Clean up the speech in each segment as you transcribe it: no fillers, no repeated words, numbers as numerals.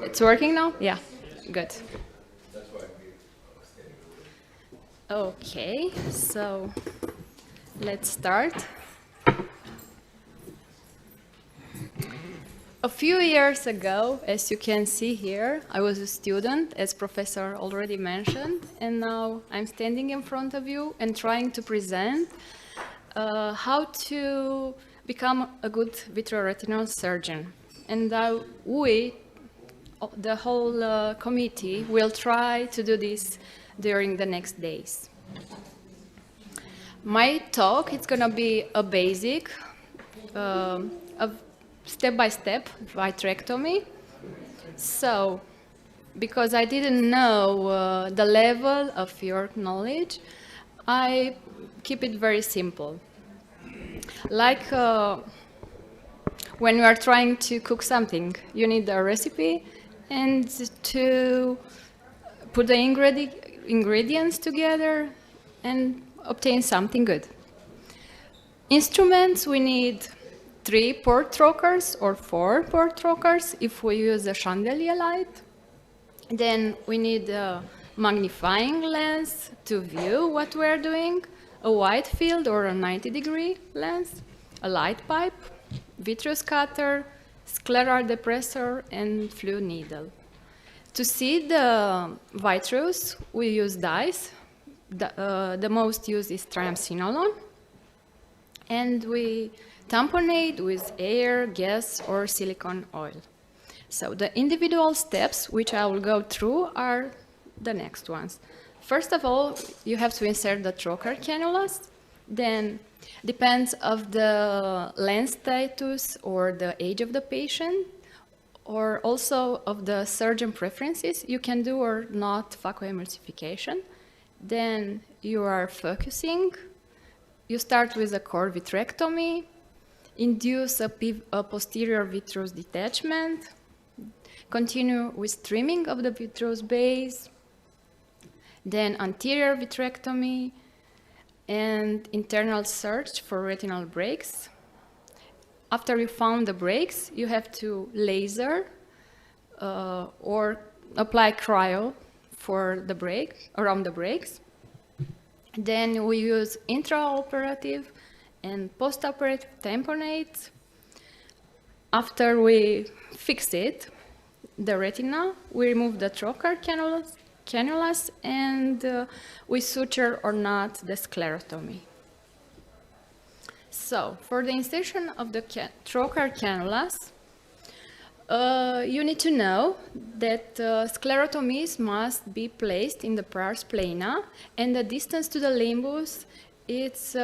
It's working now? Yeah, good. Okay, so let's start. A few years ago, as you can see here, I was a student, as Professor already mentioned, and now I'm standing in front of you and trying to present how to become a good vitreoretinal surgeon. And we, the whole committee, will try to do this during the next days. My talk is going to be a basic, a step-by-step vitrectomy. So, because I didn't know the level of your knowledge, I keep it very simple. Like when you are trying to cook something, you need a recipe and to put the ingredients together and obtain something good. Instruments, we need 3 port trokers or 4 port trokers if we use a chandelier light. Then we need a magnifying lens to view what we're doing, a wide field or a 90-degree lens, a light pipe, vitreous cutter, scleral depressor, and fluid needle. To see the vitreous, we use dyes. The most used is triamcinolone. And we tamponate with air, gas, or silicone oil. So the individual steps, which I will go through, are the next ones. First of all, you have to insert the trocar cannulas. Then, depends of the lens status or the age of the patient, or also of the surgeon preferences, you can do or not phacoemulsification. Then you are focusing. You start with a core vitrectomy, induce a posterior vitreous detachment, continue with trimming of the vitreous base, then anterior vitrectomy, and internal search for retinal breaks. After you found the breaks, you have to laser or apply cryo for the break, around the breaks. Then we use intraoperative and postoperative tamponates. After we fix it, the retina, we remove the trocar cannulas and we suture or not the sclerotomy. So, for the insertion of the trocar cannulas, you need to know that sclerotomies must be placed in the pars plana, and the distance to the limbus it's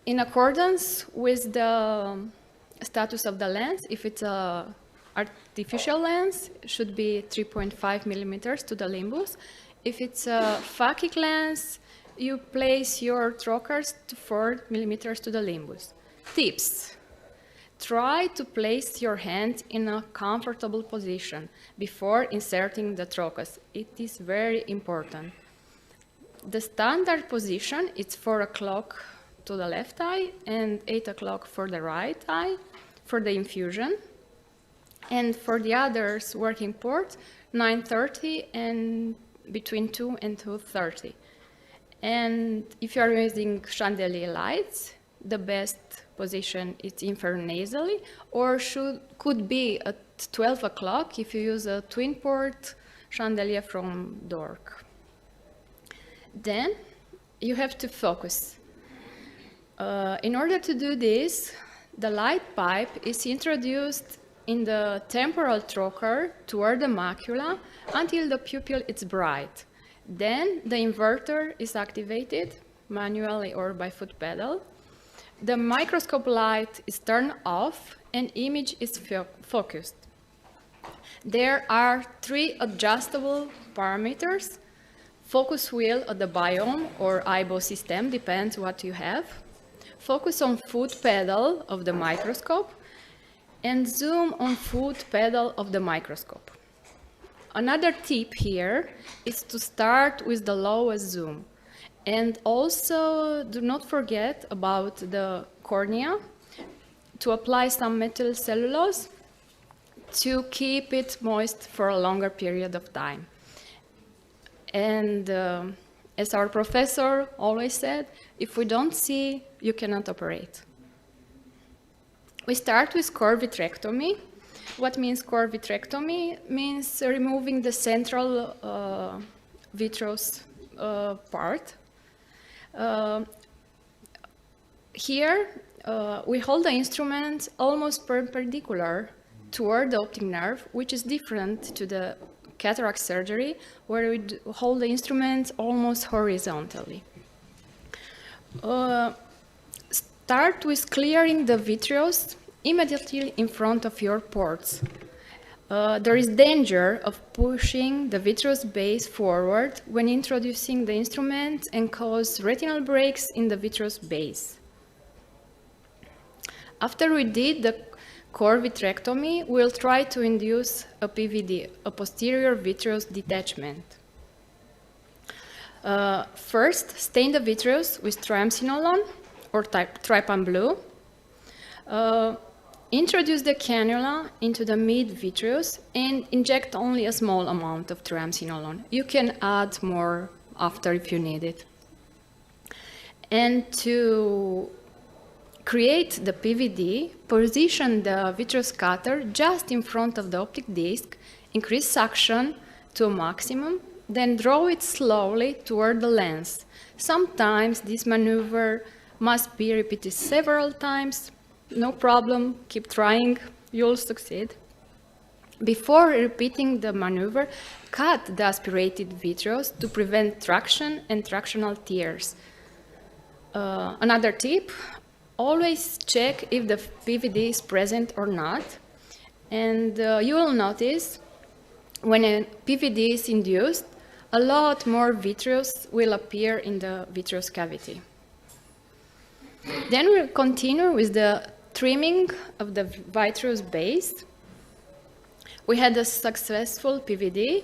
in accordance with the status of the lens. If it's a artificial lens, it should be 3.5 millimeters to the limbus. If it's a phakic lens, you place your trocars to 4 millimeters to the limbus. Tips. Try to place your hand in a comfortable position before inserting the trocars. It is very important. The standard position is 4 o'clock to the left eye and 8 o'clock for the right eye for the infusion. And for the others working port, 9:30 and between 2 and 2:30. And if you are using chandelier lights, the best position is intranasally, or could be at 12 o'clock if you use a twin port chandelier from Dork. Then you have to focus. In order to do this, the light pipe is introduced in the temporal trocar toward the macula until the pupil is bright. Then the inverter is activated manually or by foot pedal. The microscope light is turned off and image is focused. There are 3 adjustable parameters: focus wheel at the biome or eyeball system, depends what you have, focus on foot pedal of the microscope, and zoom on foot pedal of the microscope. Another tip here is to start with the lowest zoom. And also do not forget about the cornea, to apply some metal cellulose to keep it moist for a longer period of time. And as our professor always said, if we don't see, you cannot operate. We start with core vitrectomy. What means core vitrectomy? Means removing the central vitreous part. Here, we hold the instrument almost perpendicular toward the optic nerve, which is different to the cataract surgery, where we hold the instrument almost horizontally. Start with clearing the vitreous immediately in front of your ports. There is danger of pushing the vitreous base forward when introducing the instrument and cause retinal breaks in the vitreous base. After we did the core vitrectomy, we'll try to induce a PVD, a posterior vitreous detachment. First, stain the vitreous with triamcinolone or trypan blue. Introduce the cannula into the mid-vitreous and inject only a small amount of triamcinolone. You can add more after if you need it. And to create the PVD, position the vitreous cutter just in front of the optic disc, increase suction to a maximum, then draw it slowly toward the lens. Sometimes this maneuver must be repeated several times. No problem, keep trying, you'll succeed. Before repeating the maneuver, cut the aspirated vitreous to prevent traction and tractional tears. Another tip, always check if the PVD is present or not. And you will notice when a PVD is induced, a lot more vitreous will appear in the vitreous cavity. Then we'll continue with the trimming of the vitreous base. We had a successful PVD.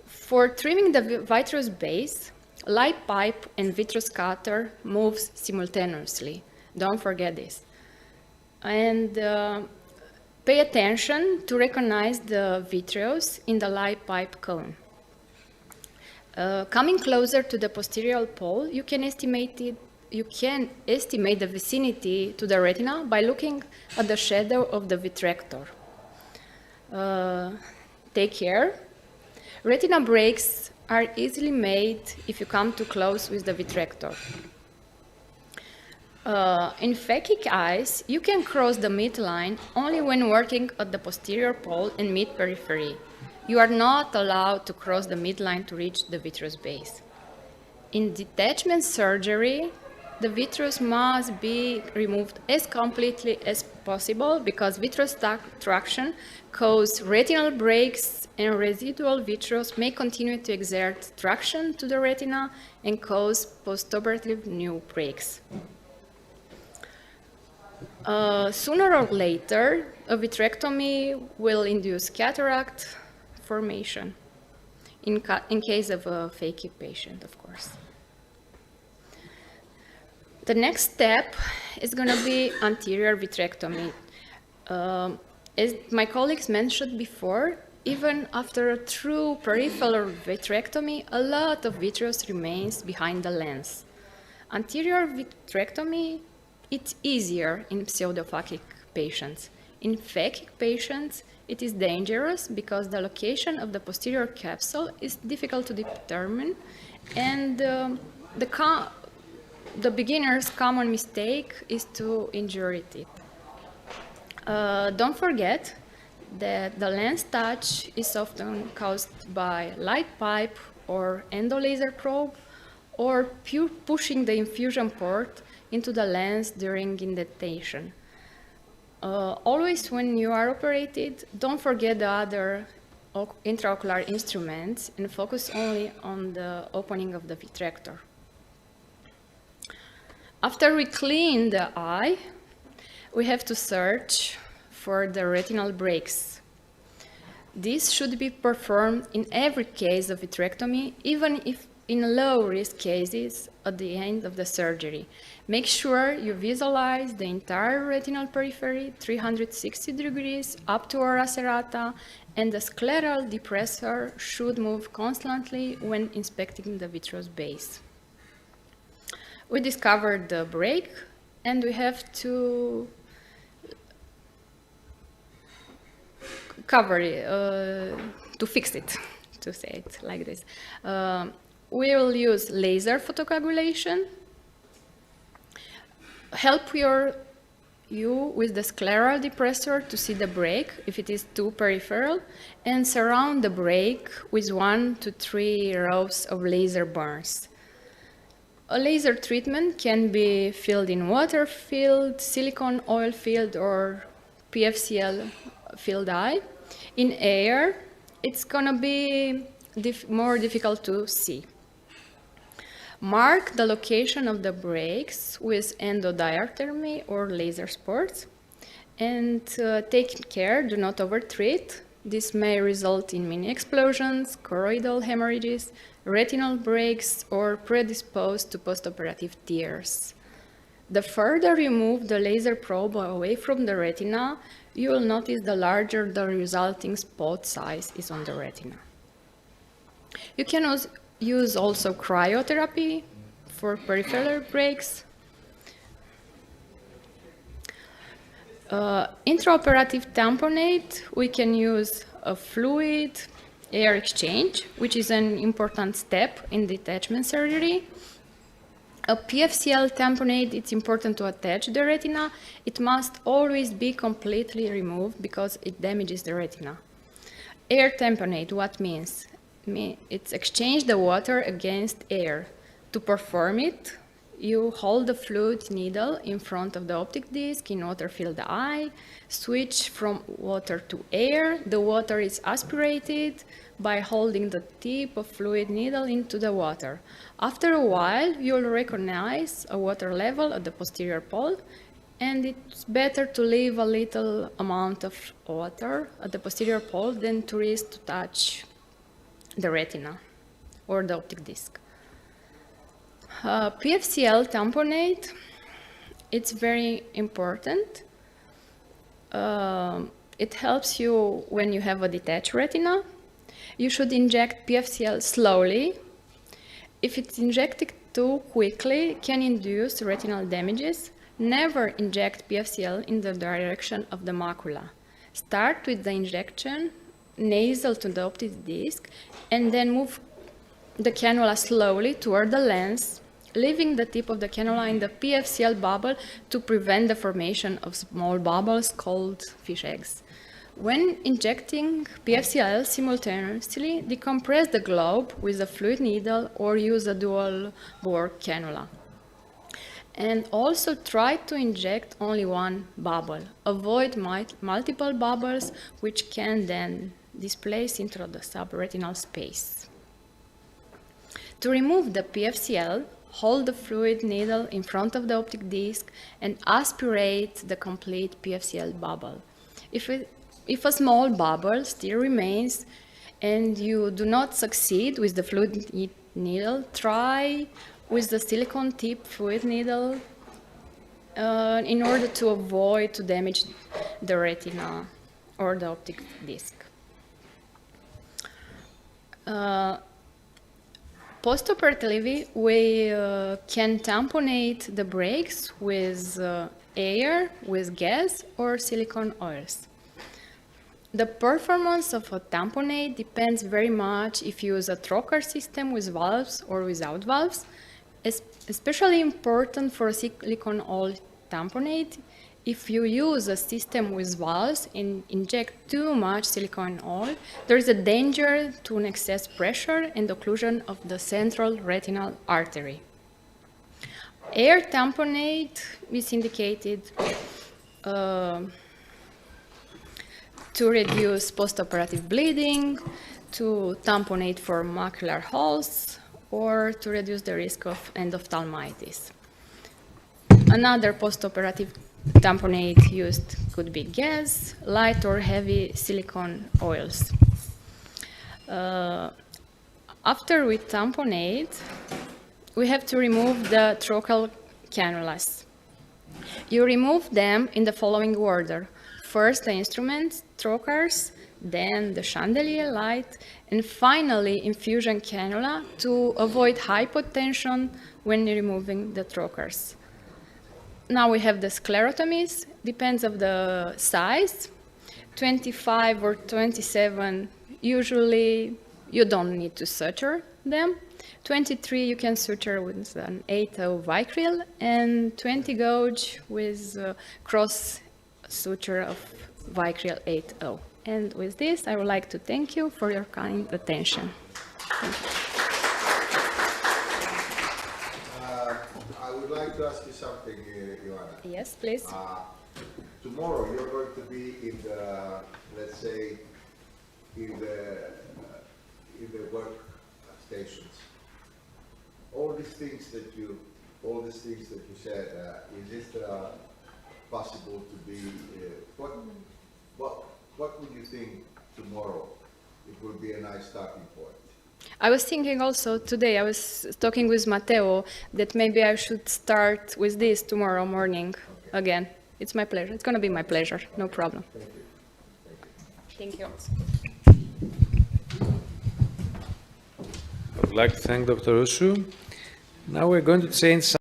For trimming the vitreous base, light pipe and vitreous cutter moves simultaneously. Don't forget this. And pay attention to recognize the vitreous in the light pipe cone. Coming closer to the posterior pole, you can estimate the vicinity to the retina by looking at the shadow of the vitrector. Take care. Retina breaks are easily made if you come too close with the vitrector. In phakic eyes, you can cross the midline only when working at the posterior pole and mid-periphery. You are not allowed to cross the midline to reach the vitreous base. In detachment surgery, the vitreous must be removed as completely as possible because vitreous traction causes retinal breaks and residual vitreous may continue to exert traction to the retina and cause postoperative new breaks. Sooner or later, a vitrectomy will induce cataract formation, in case of a phakic patient, of course. The next step is going to be anterior vitrectomy. As my colleagues mentioned before, even after a true peripheral vitrectomy, a lot of vitreous remains behind the lens. Anterior vitrectomy, it's easier in pseudophakic patients. In phakic patients, it is dangerous because the location of the posterior capsule is difficult to determine, and the beginner's common mistake is to injure it. Don't forget that the lens touch is often caused by light pipe or endolaser probe or pushing the infusion port into the lens during indentation. Always when you are operated, don't forget the other intraocular instruments and focus only on the opening of the vitrector. After we clean the eye, we have to search for the retinal breaks. This should be performed in every case of vitrectomy, even if in low-risk cases at the end of the surgery. Make sure you visualize the entire retinal periphery, 360 degrees, up to ora serrata, and the scleral depressor should move constantly when inspecting the vitreous base. We discovered the break, and we have to cover it, to fix it, to say it like this. We will use laser photocoagulation. Help you with the scleral depressor to see the break if it is too peripheral, and surround the break with 1 to 3 rows of laser burns. A laser treatment can be filled in water filled, silicone oil filled, or PFCL filled eye. In air, it's gonna be more difficult to see. Mark the location of the breaks with endodiathermy or laser sports, and take care, do not overtreat. This may result in mini explosions, choroidal hemorrhages, retinal breaks, or predisposed to postoperative tears. The further you move the laser probe away from the retina, you will notice the larger the resulting spot size is on the retina. You can use also cryotherapy for peripheral breaks. Intraoperative tamponade, we can use a fluid air exchange, which is an important step in detachment surgery. A PFCL tamponade, it's important to attach the retina. It must always be completely removed because it damages the retina. Air tamponade, what means? It's exchange the water against air. To perform it, you hold the fluid needle in front of the optic disc in water-filled eye, switch from water to air. The water is aspirated by holding the tip of fluid needle into the water. After a while, you'll recognize a water level at the posterior pole, and it's better to leave a little amount of water at the posterior pole than to risk to touch the retina or the optic disc. PFCL tamponade, it's very important. It helps you when you have a detached retina. You should inject PFCL slowly. If it's injected too quickly, it can induce retinal damages. Never inject PFCL in the direction of the macula. Start with the injection nasal to the optic disc, and then move the cannula slowly toward the lens, leaving the tip of the cannula in the PFCL bubble to prevent the formation of small bubbles called fish eggs. When injecting PFCL simultaneously, decompress the globe with a fluid needle or use a dual bore cannula. And also try to inject only one bubble. Avoid multiple bubbles, which can then displace into the subretinal space. To remove the PFCL, hold the fluid needle in front of the optic disc and aspirate the complete PFCL bubble. If a small bubble still remains and you do not succeed with the fluid needle, try with the silicone tip fluid needle in order to avoid to damage the retina or the optic disc. Postoperatively, we can tamponade the breaks with air, with gas, or silicone oils. The performance of a tamponade depends very much if you use a trocar system with valves or without valves. It's especially important for a silicone oil tamponade. If you use a system with valves and inject too much silicone oil, there is a danger to an excess pressure and occlusion of the central retinal artery. Air tamponade is indicated to reduce postoperative bleeding, to tamponade for macular holes, or to reduce the risk of endophthalmitis. Another postoperative tamponade used could be gas, light or heavy silicone oils. After we tamponade, we have to remove the trocar cannulas. You remove them in the following order. First the instruments, trocars, then the chandelier light, and finally infusion cannula to avoid hypotension when removing the trocars. Now we have the sclerotomies, depends of the size. 25 or 27, usually you don't need to suture them. 23 you can suture with an 8-0 Vicryl, and 20 gauge with cross suture of Vicryl 8-0. And with this, I would like to thank you for your kind attention. Thank you. I would like to ask you something, Ioana. Yes, please. Tomorrow you're going to be in the, let's say, in the work stations. All these things that you said, is it possible to be? What would you think tomorrow? It would be a nice starting point. I was thinking also today, I was talking with Matteo, that maybe I should start with this tomorrow morning again. It's my pleasure. It's going to be my pleasure. No problem. Thank you. Thank you. I would like to thank Dr. Usu. Now we're going to change